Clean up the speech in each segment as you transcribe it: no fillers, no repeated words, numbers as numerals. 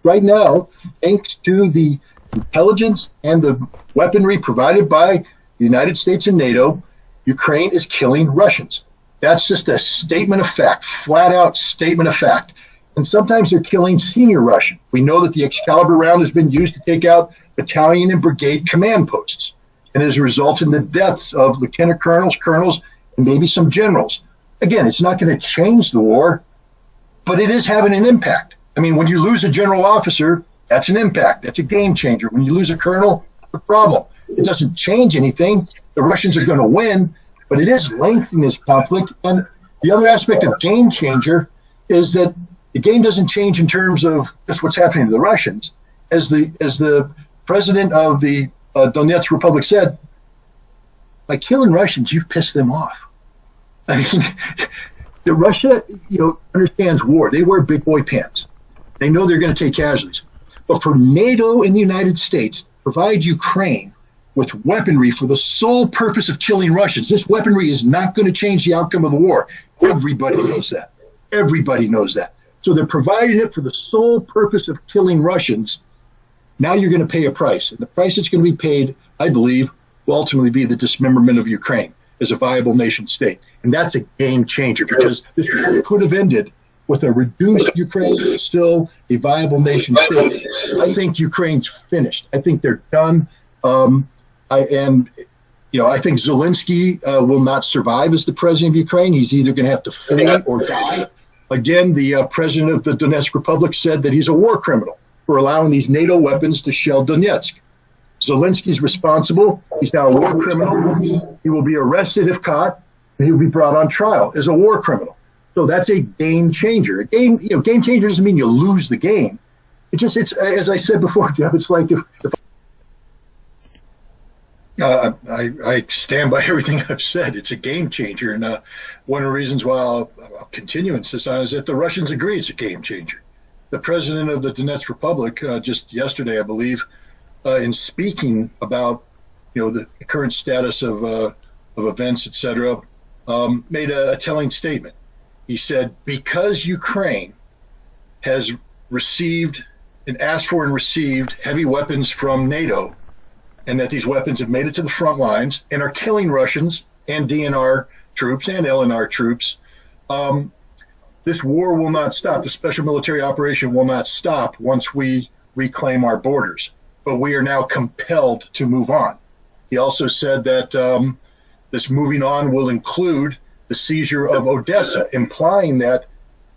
right now, thanks to the intelligence and the weaponry provided by the United States and NATO, Ukraine is killing Russians. That's just a statement of fact, flat out statement of fact. And sometimes they're killing senior Russian. We know that the Excalibur round has been used to take out battalion and brigade command posts, and has resulted in the deaths of lieutenant colonels, colonels, and maybe some generals. Again, it's not going to change the war, but it is having an impact. I mean, when you lose a general officer, that's an impact. That's a game changer. When you lose a colonel, it's a problem. It doesn't change anything. The Russians are going to win, but it is lengthening this conflict. And the other aspect of game changer is that the game doesn't change in terms of just what's happening to the Russians. As the president of the Donetsk Republic said, by killing Russians, you've pissed them off. I mean, Russia, understands war. They wear big boy pants. They know they're going to take casualties. But for NATO and the United States to provide Ukraine with weaponry for the sole purpose of killing Russians, this weaponry is not going to change the outcome of the war. Everybody knows that. Everybody knows that. So they're providing it for the sole purpose of killing Russians. Now you're going to pay a price. And the price that's going to be paid, I believe, will ultimately be the dismemberment of Ukraine as a viable nation state. And that's a game changer, because this could have ended with a reduced Ukraine, still a viable nation state. I think Ukraine's finished. I think they're done. I think Zelensky will not survive as the president of Ukraine. He's either going to have to flee or die. Again, the president of the Donetsk Republic said that he's a war criminal for allowing these NATO weapons to shell Donetsk. Zelensky's responsible. He's now a war criminal. He will be arrested if caught, and he will be brought on trial as a war criminal. So that's a game changer. Game changer doesn't mean you lose the game. It's as I said before, Jeff, it's like if I stand by everything I've said. It's a game changer. And one of the reasons why I'll continue insist on is that the Russians agree it's a game changer. The president of the Donetsk Republic, just yesterday, I believe, in speaking about the current status of events, etc., made a telling statement. He said, because Ukraine has received and asked for and received heavy weapons from NATO, and that these weapons have made it to the front lines and are killing Russians and DNR troops and LNR troops, this war will not stop. The special military operation will not stop once we reclaim our borders. But we are now compelled to move on. He also said that this moving on will include the seizure of Odessa, implying that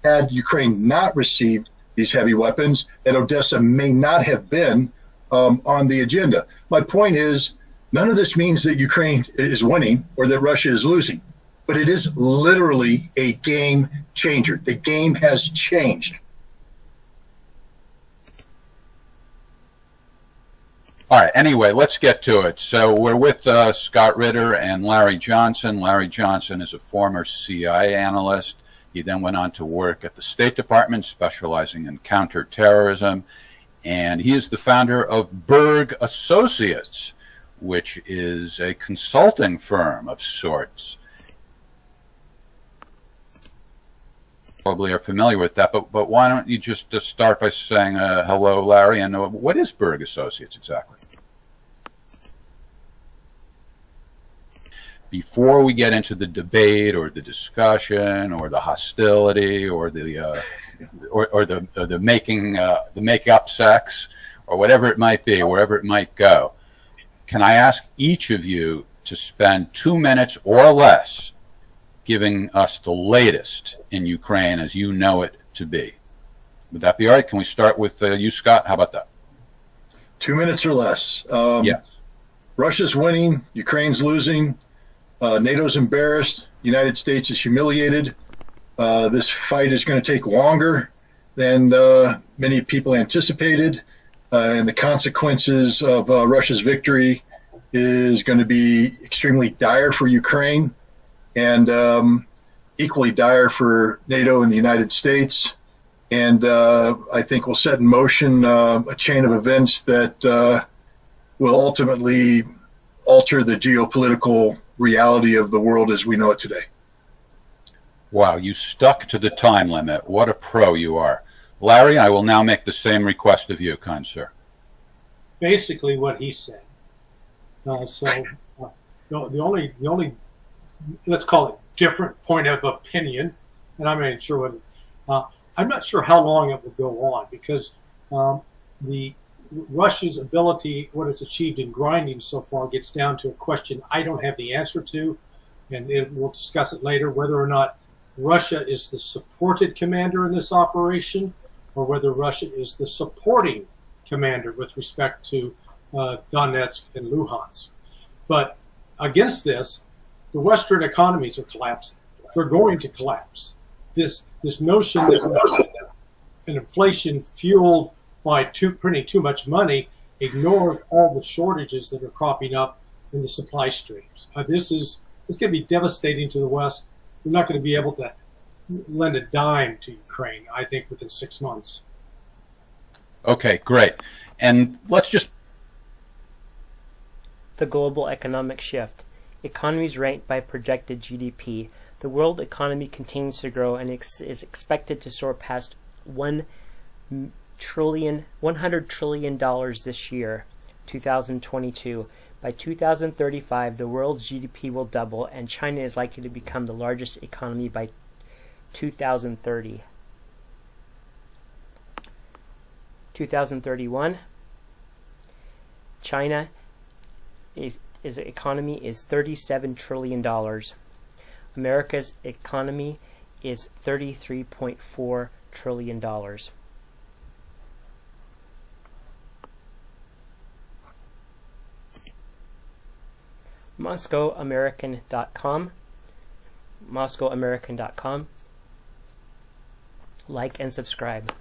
had Ukraine not received these heavy weapons, that Odessa may not have been on the agenda. My point is, none of this means that Ukraine is winning or that Russia is losing, but it is literally a game changer. The game has changed. All right, anyway, let's get to it. So we're with Scott Ritter and Larry Johnson. Larry Johnson is a former CIA analyst. He then went on to work at the State Department, specializing in counterterrorism. And he is the founder of Berg Associates, which is a consulting firm of sorts. Probably are familiar with that, but why don't you just start by saying hello, Larry, and what is Berg Associates exactly? Before we get into the debate or the discussion or the hostility or the make-up sex or whatever it might be, wherever it might go, can I ask each of you to spend 2 minutes or less giving us the latest in Ukraine as you know it to be? Would that be all right? Can we start with you, Scott? How about that? 2 minutes or less. Yes. Russia's winning. Ukraine's losing. NATO's embarrassed. United States is humiliated. This fight is going to take longer than many people anticipated. And the consequences of Russia's victory is going to be extremely dire for Ukraine and equally dire for NATO and the United States. And I think will set in motion a chain of events that will ultimately alter the geopolitical reality of the world as we know it today. Wow, you stuck to the time limit. What a pro you are. Larry, I will now make the same request of you, kind sir. Basically what he said. The only let's call it different point of opinion, and I'm not sure what I'm not sure how long it will go on, because the Russia's ability, what it's achieved in grinding so far, gets down to a question I don't have the answer to, and we'll discuss it later, whether or not Russia is the supported commander in this operation, or whether Russia is the supporting commander with respect to Donetsk and Luhansk. But against this, the Western economies are collapsing. They're going to collapse. This notion that an inflation fueled by printing too much money ignores all the shortages that are cropping up in the supply streams. It's going to be devastating to the West. We're not going to be able to lend a dime to Ukraine, I think, within 6 months. Okay, great. And let's just... The global economic shift. Economies ranked by projected GDP. The world economy continues to grow and is expected to soar past $100 trillion this year, 2022. By 2035, the world's GDP will double, and China is likely to become the largest economy by 2030. 2031, China is economy is $37 trillion. America's economy is $33.4 trillion. MoscowAmerican.com. MoscowAmerican.com. Like and subscribe.